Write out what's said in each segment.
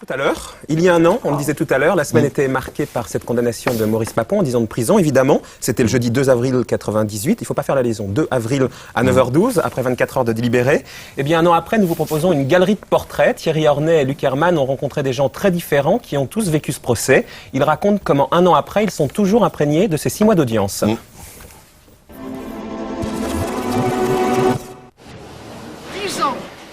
Tout à l'heure, il y a un an, on le disait tout à l'heure, la semaine était marquée par cette condamnation de Maurice Papon en 10 ans de prison. Évidemment, c'était le jeudi 2 avril 98. Il ne faut pas faire la liaison. 2 avril à 9h12, après 24 heures de délibéré. Eh bien, un an après, nous vous proposons une galerie de portraits. Thierry Ornay et Luc Hermann ont rencontré des gens très différents qui ont tous vécu ce procès. Ils racontent comment, un an après, ils sont toujours imprégnés de ces 6 mois d'audience.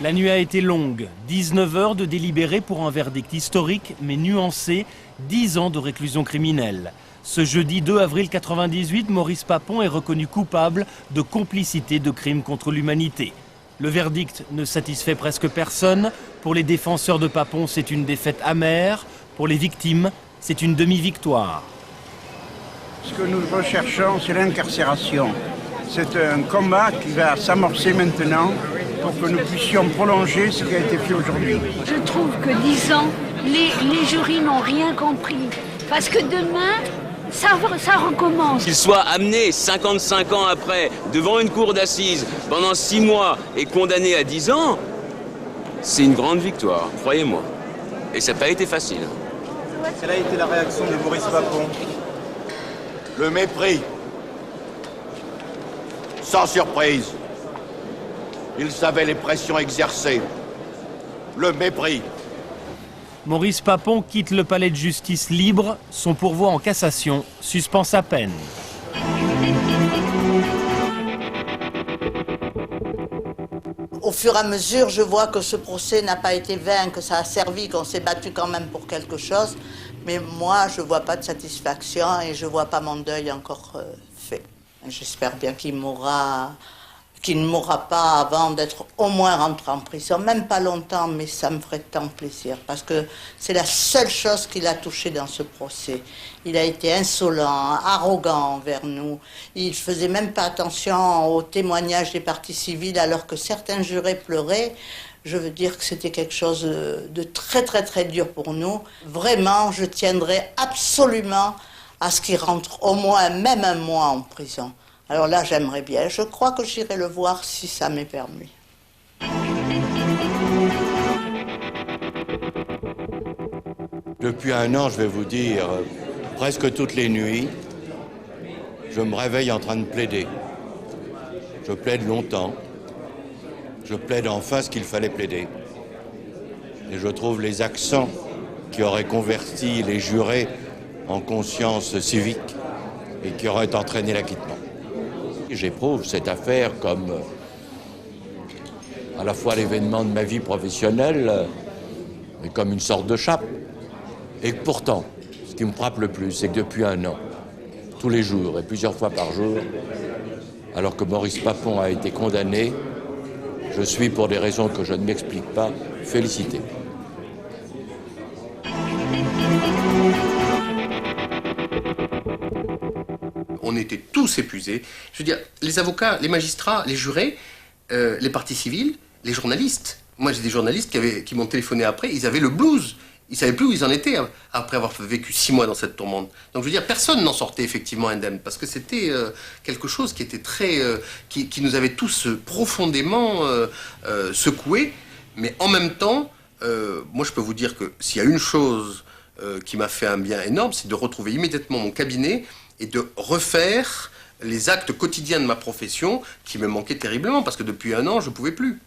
La nuit a été longue, 19 heures de délibéré pour un verdict historique mais nuancé, 10 ans de réclusion criminelle. Ce jeudi 2 avril 98, Maurice Papon est reconnu coupable de complicité de crimes contre l'humanité. Le verdict ne satisfait presque personne. Pour les défenseurs de Papon, c'est une défaite amère. Pour les victimes, c'est une demi-victoire. Ce que nous recherchons, c'est l'incarcération. C'est un combat qui va s'amorcer maintenant pour que nous puissions prolonger ce qui a été fait aujourd'hui. Je trouve que 10 ans, les jurys n'ont rien compris. Parce que demain, ça recommence. Qu'il soit amené 55 ans après, devant une cour d'assises, pendant 6 mois, et condamné à 10 ans, c'est une grande victoire, croyez-moi. Et ça n'a pas été facile. Quelle a été la réaction de Maurice Papon? Le mépris. Sans surprise. Il savait les pressions exercées. Le mépris. Maurice Papon quitte le palais de justice libre. Son pourvoi en cassation suspend sa peine. Au fur et à mesure, je vois que ce procès n'a pas été vain, que ça a servi, qu'on s'est battu quand même pour quelque chose. Mais moi, je ne vois pas de satisfaction et je ne vois pas mon deuil encore fait. J'espère bien qu'il ne mourra pas avant d'être au moins rentré en prison. Même pas longtemps, mais ça me ferait tant plaisir. Parce que c'est la seule chose qui l'a touché dans ce procès. Il a été insolent, arrogant envers nous. Il ne faisait même pas attention aux témoignages des parties civiles alors que certains jurés pleuraient. Je veux dire que c'était quelque chose de très très très dur pour nous. Vraiment, je tiendrai absolument à ce qu'il rentre au moins même un mois en prison. Alors là, j'aimerais bien. Je crois que j'irai le voir si ça m'est permis. Depuis un an, je vais vous dire, presque toutes les nuits, je me réveille en train de plaider. Je plaide longtemps. Je plaide enfin ce qu'il fallait plaider. Et je trouve les accents qui auraient converti les jurés en conscience civique et qui auraient entraîné l'acquittement. J'éprouve cette affaire comme à la fois l'événement de ma vie professionnelle, mais comme une sorte de chape. Et pourtant, ce qui me frappe le plus, c'est que depuis un an, tous les jours et plusieurs fois par jour, alors que Maurice Papon a été condamné, je suis, pour des raisons que je ne m'explique pas, félicité. On était tous épuisés. Je veux dire, les avocats, les magistrats, les jurés, les parties civiles, les journalistes. Moi, j'ai des journalistes qui m'ont téléphoné après, ils avaient le blues. Ils ne savaient plus où ils en étaient après avoir vécu 6 mois dans cette tourmente. Donc, je veux dire, personne n'en sortait effectivement indemne, parce que c'était quelque chose qui était très... qui nous avait tous profondément secoués. Mais en même temps, moi, je peux vous dire que s'il y a une chose qui m'a fait un bien énorme, c'est de retrouver immédiatement mon cabinet et de refaire les actes quotidiens de ma profession qui me manquaient terriblement, parce que depuis un an, je ne pouvais plus.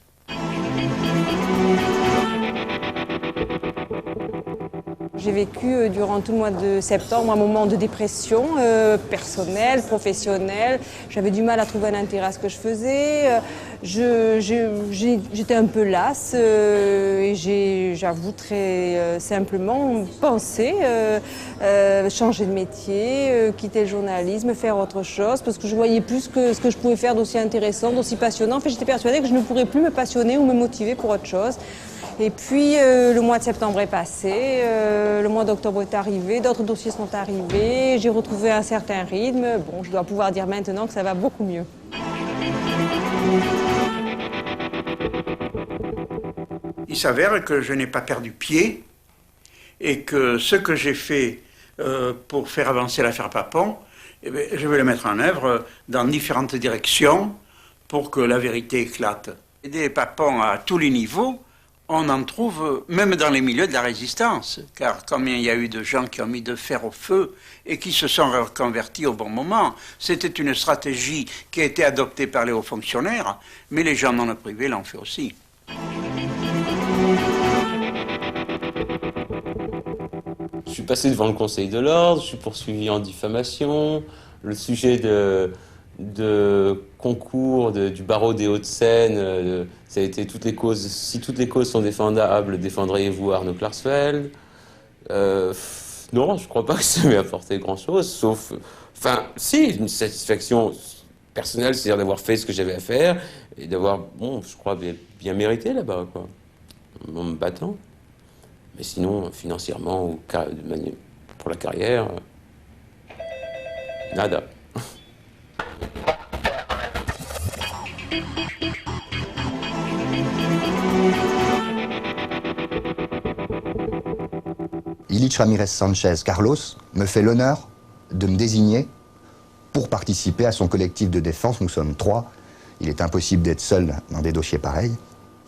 J'ai vécu durant tout le mois de septembre un moment de dépression personnelle, professionnelle. J'avais du mal à trouver un intérêt à ce que je faisais. J'étais un peu lasse et j'avoue très simplement penser changer de métier, quitter le journalisme, faire autre chose, parce que je voyais plus ce que je pouvais faire d'aussi intéressant, d'aussi passionnant. En fait, j'étais persuadée que je ne pourrais plus me passionner ou me motiver pour autre chose. Et puis le mois de septembre est passé, le mois d'octobre est arrivé, d'autres dossiers sont arrivés, j'ai retrouvé un certain rythme. Bon, je dois pouvoir dire maintenant que ça va beaucoup mieux. Il s'avère que je n'ai pas perdu pied et que ce que j'ai fait pour faire avancer l'affaire Papon, eh bien, je vais le mettre en œuvre dans différentes directions pour que la vérité éclate. Aider Papon à tous les niveaux, On en trouve même dans les milieux de la résistance, car combien il y a eu de gens qui ont mis de fer au feu et qui se sont reconvertis au bon moment. C'était une stratégie qui a été adoptée par les hauts fonctionnaires, mais les gens dans le privé l'ont fait aussi. Je suis passé devant le Conseil de l'Ordre, je suis poursuivi en diffamation. Le sujet de concours du barreau des Hauts-de-Seine, ça a été toutes les causes. Si toutes les causes sont défendables, défendriez-vous Arnaud Klarsfeld? Non, je crois pas que ça m'ait apporté grand-chose, sauf, enfin, si, une satisfaction personnelle, c'est-à-dire d'avoir fait ce que j'avais à faire et d'avoir, bon, je crois, bien mérité là-bas, quoi, en me battant. Mais sinon, financièrement ou pour la carrière, nada. Illich Ramirez Sanchez Carlos me fait l'honneur de me désigner pour participer à son collectif de défense. Nous sommes 3. Il est impossible d'être seul dans des dossiers pareils.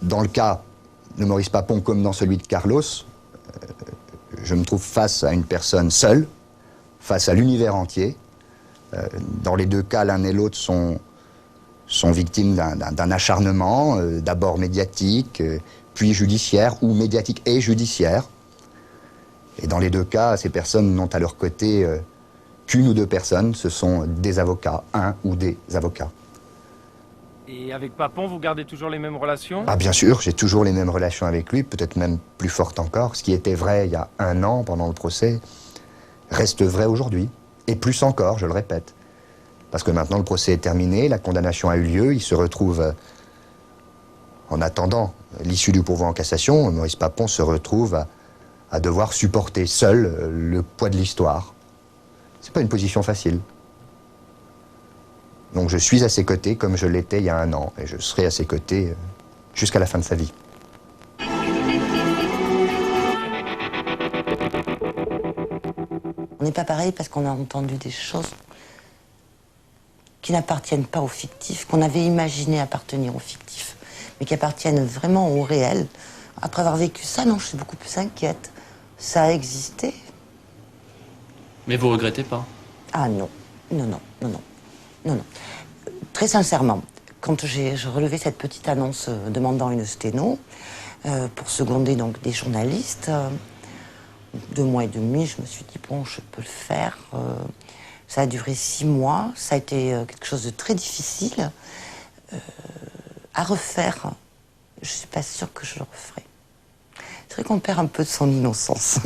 Dans le cas de Maurice Papon comme dans celui de Carlos, je me trouve face à une personne seule, face à l'univers entier. Dans les deux cas, l'un et l'autre sont victimes d'un acharnement, d'abord médiatique, puis judiciaire, ou médiatique et judiciaire. Et dans les deux cas, ces personnes n'ont à leur côté qu'une ou deux personnes, ce sont des avocats, un ou des avocats. Et avec Papon, vous gardez toujours les mêmes relations? Ah bien sûr, j'ai toujours les mêmes relations avec lui, peut-être même plus fortes encore. Ce qui était vrai il y a 1 an pendant le procès reste vrai aujourd'hui, et plus encore, je le répète. Parce que maintenant le procès est terminé, la condamnation a eu lieu, il se retrouve, en attendant l'issue du pourvoi en cassation, Maurice Papon se retrouve à devoir supporter seul le poids de l'histoire. C'est pas une position facile. Donc je suis à ses côtés comme je l'étais il y a 1 an, et je serai à ses côtés jusqu'à la fin de sa vie. On n'est pas pareil parce qu'on a entendu des choses qui n'appartiennent pas au fictif, qu'on avait imaginé appartenir au fictif, mais qui appartiennent vraiment au réel. Après avoir vécu ça, non, je suis beaucoup plus inquiète. Ça a existé. Mais vous regrettez pas? Ah non, non, non, non, non, non, non. Très sincèrement, quand j'ai relevé cette petite annonce demandant une sténo, pour seconder donc des journalistes, 2 mois et demi, je me suis dit, bon, je peux le faire. Ça a duré 6 mois, ça a été quelque chose de très difficile. À refaire, je suis pas sûre que je le referai. C'est vrai qu'on perd un peu de son innocence.